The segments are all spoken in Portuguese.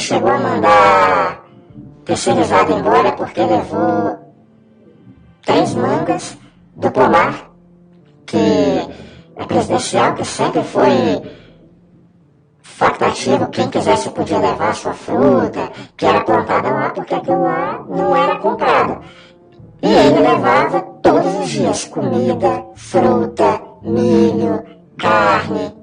chegou a mandar terceirizado embora porque levou 3 mangas do pomar, que é presidencial, que sempre foi facultativo, quem quisesse podia levar a sua fruta, que era plantada lá, porque aquilo lá não era comprado. E ele levava todos os dias comida, fruta, milho, carne.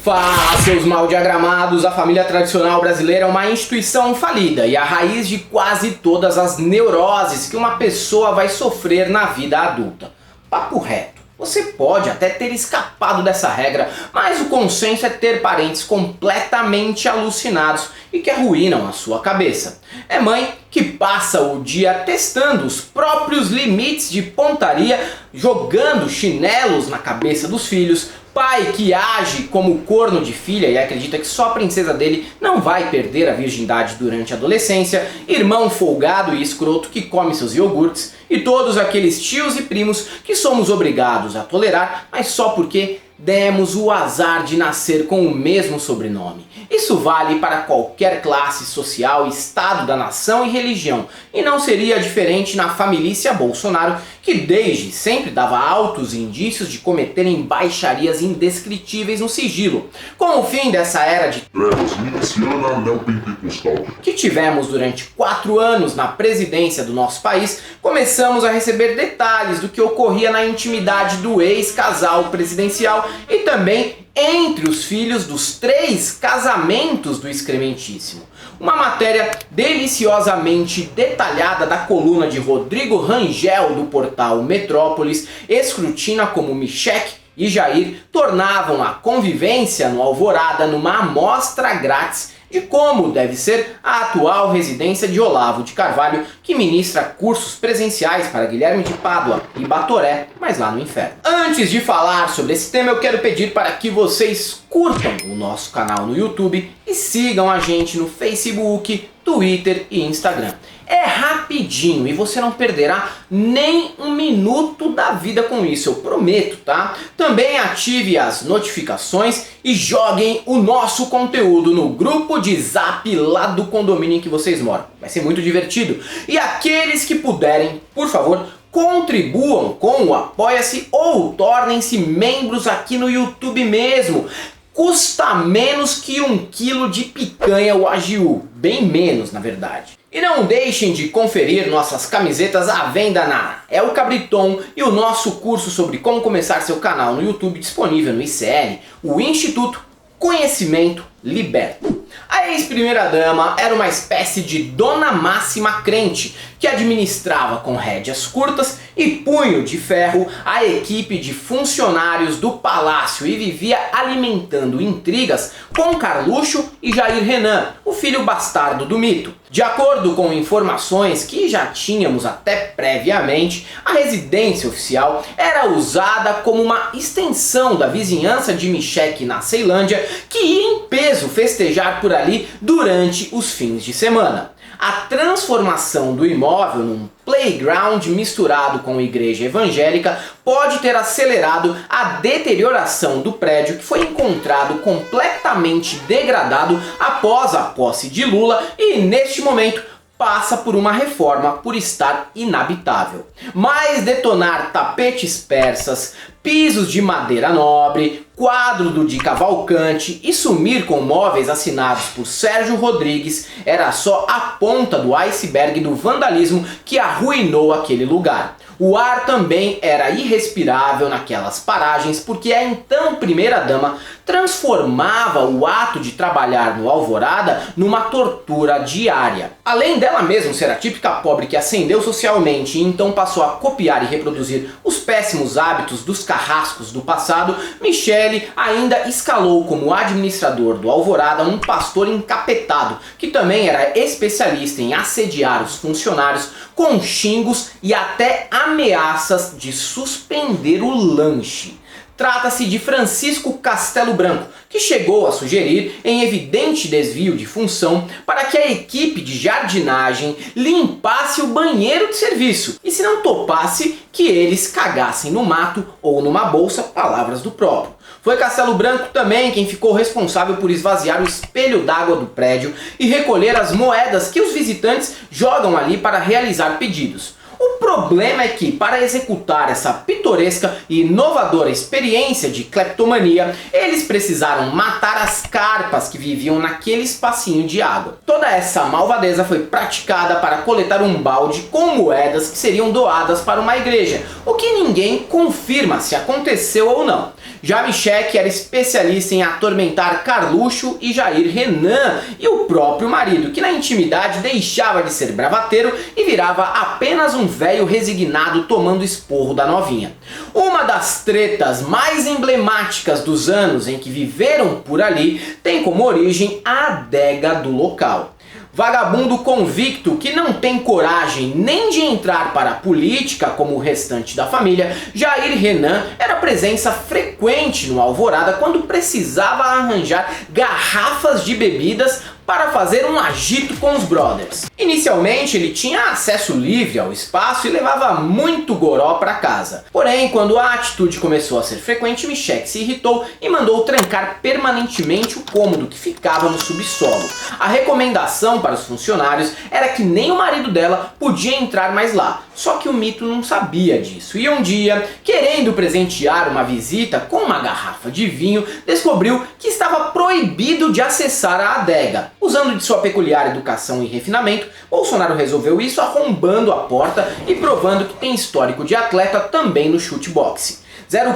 Fala, seus mal diagramados! A família tradicional brasileira é uma instituição falida e a raiz de quase todas as neuroses que uma pessoa vai sofrer na vida adulta. Papo reto. Você pode até ter escapado dessa regra, mas o consenso é ter parentes completamente alucinados e que arruinam a sua cabeça. É mãe que passa o dia testando os próprios limites de pontaria, jogando chinelos na cabeça dos filhos, pai que age como corno de filha e acredita que só a princesa dele não vai perder a virgindade durante a adolescência, irmão folgado e escroto que come seus iogurtes e todos aqueles tios e primos que somos obrigados a tolerar, mas só porque demos o azar de nascer com o mesmo sobrenome. Isso vale para qualquer classe social, estado da nação e religião, e não seria diferente na família Bolsonaro, que desde sempre dava altos indícios de cometerem baixarias indescritíveis no sigilo, com o fim dessa era de trevas miliciana neopentecostal que tivemos durante 4 anos na presidência do nosso país. Começamos a receber detalhes do que ocorria na intimidade do ex-casal presidencial e também entre os filhos dos 3 casamentos do excrementíssimo. Uma matéria deliciosamente detalhada da coluna de Rodrigo Rangel do portal Metrópolis escrutina como Michele e Jair tornavam a convivência no Alvorada numa amostra grátis de como deve ser a atual residência de Olavo de Carvalho, que ministra cursos presenciais para Guilherme de Pádua e Batoré, mas lá no inferno. Antes de falar sobre esse tema, eu quero pedir para que vocês curtam o nosso canal no YouTube e sigam a gente no Facebook, Twitter e Instagram. É rapidinho e você não perderá nem um minuto da vida com isso, eu prometo, tá? Também ative as notificações e joguem o nosso conteúdo no grupo de Zap lá do condomínio em que vocês moram. Vai ser muito divertido. E aqueles que puderem, por favor, contribuam com o Apoia-se ou tornem-se membros aqui no YouTube mesmo. Custa menos que 1 quilo de picanha o agiu, bem menos na verdade. E não deixem de conferir nossas camisetas à venda na El Cabriton e o nosso curso sobre como começar seu canal no YouTube disponível no ICL, o Instituto Conhecimento Liberta. A ex-primeira-dama era uma espécie de dona máxima crente que administrava com rédeas curtas e punho de ferro a equipe de funcionários do palácio e vivia alimentando intrigas com Carluxo e Jair Renan, o filho bastardo do mito. De acordo com informações que já tínhamos até previamente, a residência oficial era usada como uma extensão da vizinhança de Michele na Ceilândia, que ia em peso festejar por ali durante os fins de semana. A transformação do imóvel num playground misturado com igreja evangélica pode ter acelerado a deterioração do prédio, que foi encontrado completamente degradado após a posse de Lula e neste momento passa por uma reforma por estar inabitável. Mas detonar tapetes persas, pisos de madeira nobre, quadro do Di Cavalcante e sumir com móveis assinados por Sérgio Rodrigues era só a ponta do iceberg do vandalismo que arruinou aquele lugar. O ar também era irrespirável naquelas paragens porque a então primeira-dama transformava o ato de trabalhar no Alvorada numa tortura diária. Além dela mesma ser a típica pobre que ascendeu socialmente e então passou a copiar e reproduzir os péssimos hábitos dos carrascos do passado, Michele ainda escalou como administrador do Alvorada um pastor encapetado, que também era especialista em assediar os funcionários com xingos e até ameaças de suspender o lanche. Trata-se de Francisco Castelo Branco, que chegou a sugerir, em evidente desvio de função, para que a equipe de jardinagem limpasse o banheiro de serviço e, se não topasse, que eles cagassem no mato ou numa bolsa, palavras do próprio. Foi Castelo Branco também quem ficou responsável por esvaziar o espelho d'água do prédio e recolher as moedas que os visitantes jogam ali para realizar pedidos. O problema é que, para executar essa pitoresca e inovadora experiência de cleptomania, eles precisaram matar as carpas que viviam naquele espacinho de água. Toda essa malvadeza foi praticada para coletar um balde com moedas que seriam doadas para uma igreja, o que ninguém confirma se aconteceu ou não. Já Michelle era especialista em atormentar Carluxo e Jair Renan e o próprio marido, que na intimidade deixava de ser bravateiro e virava apenas um velho resignado tomando esporro da novinha. Uma das tretas mais emblemáticas dos anos em que viveram por ali tem como origem a adega do local. Vagabundo convicto que não tem coragem nem de entrar para a política como o restante da família, Jair Renan era presença frequente no Alvorada quando precisava arranjar garrafas de bebidas para fazer um agito com os brothers. Inicialmente ele tinha acesso livre ao espaço e levava muito goró para casa. Porém, quando a atitude começou a ser frequente, Michelle se irritou e mandou trancar permanentemente o cômodo que ficava no subsolo. A recomendação para os funcionários era que nem o marido dela podia entrar mais lá, só que o mito não sabia disso. E um dia, querendo presentear uma visita com uma garrafa de vinho, descobriu que estava proibido de acessar a adega. Usando de sua peculiar educação e refinamento, Bolsonaro resolveu isso arrombando a porta e provando que tem histórico de atleta também no chuteboxe.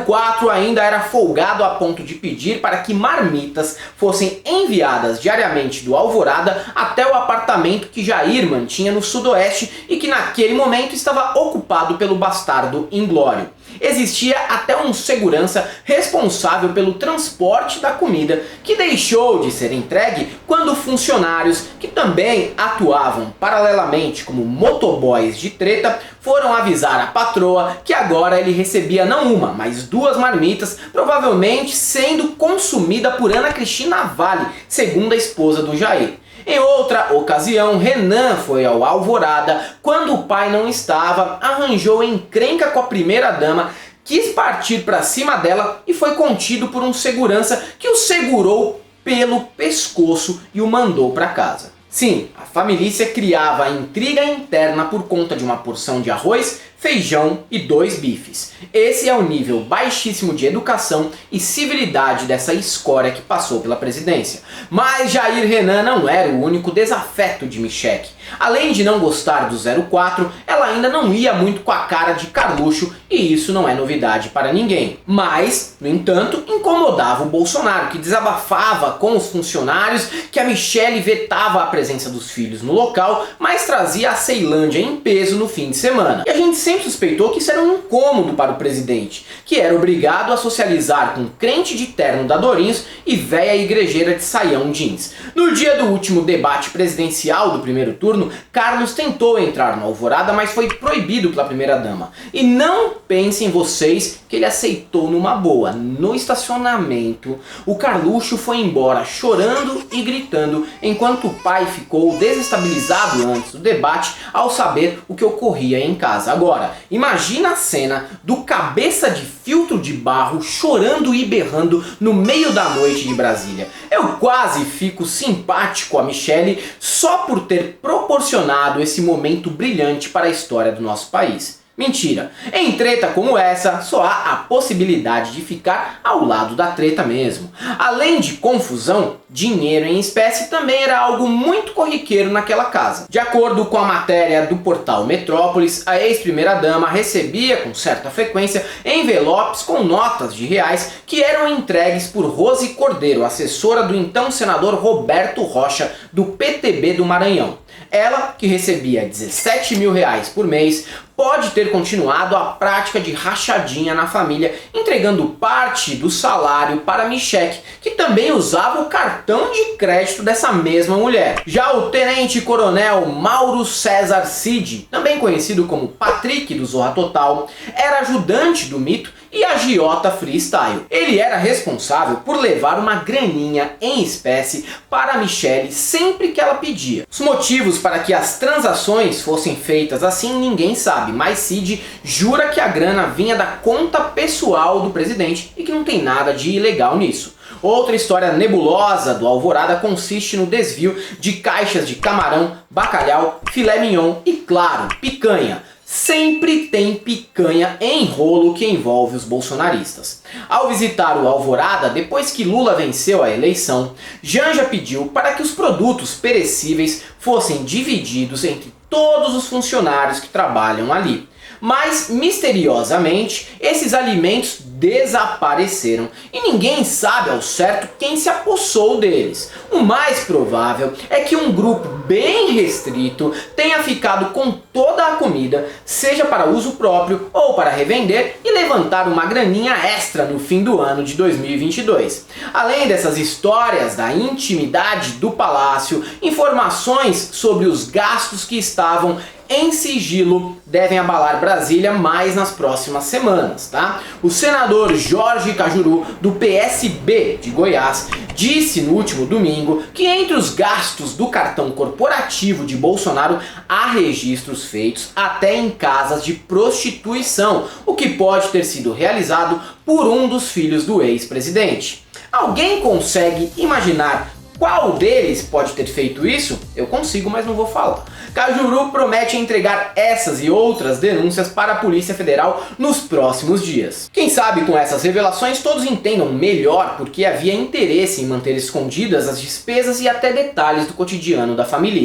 04 ainda era folgado a ponto de pedir para que marmitas fossem enviadas diariamente do Alvorada até o apartamento que Jair mantinha no sudoeste e que naquele momento estava ocupado pelo bastardo Inglório. Existia até um segurança responsável pelo transporte da comida, que deixou de ser entregue quando funcionários, que também atuavam paralelamente como motoboys de treta, foram avisar a patroa que agora ele recebia não uma, mas 2 marmitas, provavelmente sendo consumida por Ana Cristina Vale, segunda esposa do Jair. Em outra ocasião, Renan foi ao Alvorada quando o pai não estava, arranjou encrenca com a primeira-dama, quis partir para cima dela e foi contido por um segurança que o segurou pelo pescoço e o mandou para casa. Sim, a família criava intriga interna por conta de uma porção de arroz, feijão e 2 bifes. Esse é o nível baixíssimo de educação e civilidade dessa escória que passou pela presidência. Mas Jair Renan não era o único desafeto de Michelle. Além de não gostar do 04, ela ainda não ia muito com a cara de Carluxo e isso não é novidade para ninguém. Mas, no entanto, incomodava o Bolsonaro, que desabafava com os funcionários que a Michelle vetava a presença dos filhos no local, mas trazia a Ceilândia em peso no fim de semana. E a gente sempre suspeitou que isso era um incômodo para o presidente, que era obrigado a socializar com crente de terno da Dorinhos e véia igrejeira de saião jeans. No dia do último debate presidencial do primeiro turno, Carlos tentou entrar no Alvorada, mas foi proibido pela primeira-dama. E não pensem vocês que ele aceitou numa boa. No estacionamento, o Carluxo foi embora chorando e gritando, enquanto o pai ficou desestabilizado antes do debate ao saber o que ocorria em casa. Agora, imagina a cena do cabeça de filtro de barro chorando e berrando no meio da noite de Brasília. Eu quase fico simpático a Michelle só por ter proporcionado esse momento brilhante para a história do nosso país. Mentira, em treta como essa, só há a possibilidade de ficar ao lado da treta mesmo. Além de confusão, dinheiro em espécie também era algo muito corriqueiro naquela casa. De acordo com a matéria do portal Metrópolis, a ex-primeira-dama recebia com certa frequência envelopes com notas de reais que eram entregues por Rose Cordeiro, assessora do então senador Roberto Rocha, do PTB do Maranhão. Ela, que recebia 17 mil reais por mês, pode ter continuado a prática de rachadinha na família, entregando parte do salário para Michelle, que também usava o cartão de crédito dessa mesma mulher. Já o tenente-coronel Mauro César Cid, também conhecido como Patrick do Zorra Total, era ajudante do mito e agiota freestyle. Ele era responsável por levar uma graninha em espécie para a Michelle sempre que ela pedia. Os motivos para que as transações fossem feitas assim ninguém sabe, mas Cid jura que a grana vinha da conta pessoal do presidente e que não tem nada de ilegal nisso. Outra história nebulosa do Alvorada consiste no desvio de caixas de camarão, bacalhau, filé mignon e, claro, picanha. Sempre tem picanha em rolo que envolve os bolsonaristas. Ao visitar o Alvorada, depois que Lula venceu a eleição, Janja pediu para que os produtos perecíveis fossem divididos entre todos os funcionários que trabalham ali. Mas, misteriosamente, esses alimentos desapareceram e ninguém sabe ao certo quem se apossou deles. O mais provável é que um grupo bem restrito tenha ficado com toda a comida, seja para uso próprio ou para revender e levantar uma graninha extra no fim do ano de 2022. Além dessas histórias da intimidade do palácio, informações sobre os gastos que estavam em sigilo devem abalar Brasília mais nas próximas semanas, tá? O senador Jorge Cajuru, do PSB de Goiás, disse no último domingo que entre os gastos do cartão corporativo de Bolsonaro há registros feitos até em casas de prostituição, o que pode ter sido realizado por um dos filhos do ex-presidente. Alguém consegue imaginar qual deles pode ter feito isso? Eu consigo, mas não vou falar. Cajuru promete entregar essas e outras denúncias para a Polícia Federal nos próximos dias. Quem sabe com essas revelações todos entendam melhor porque havia interesse em manter escondidas as despesas e até detalhes do cotidiano da família.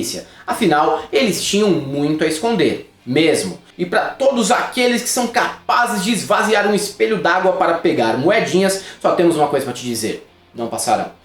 Afinal, eles tinham muito a esconder, mesmo. E para todos aqueles que são capazes de esvaziar um espelho d'água para pegar moedinhas, só temos uma coisa para te dizer: não passarão.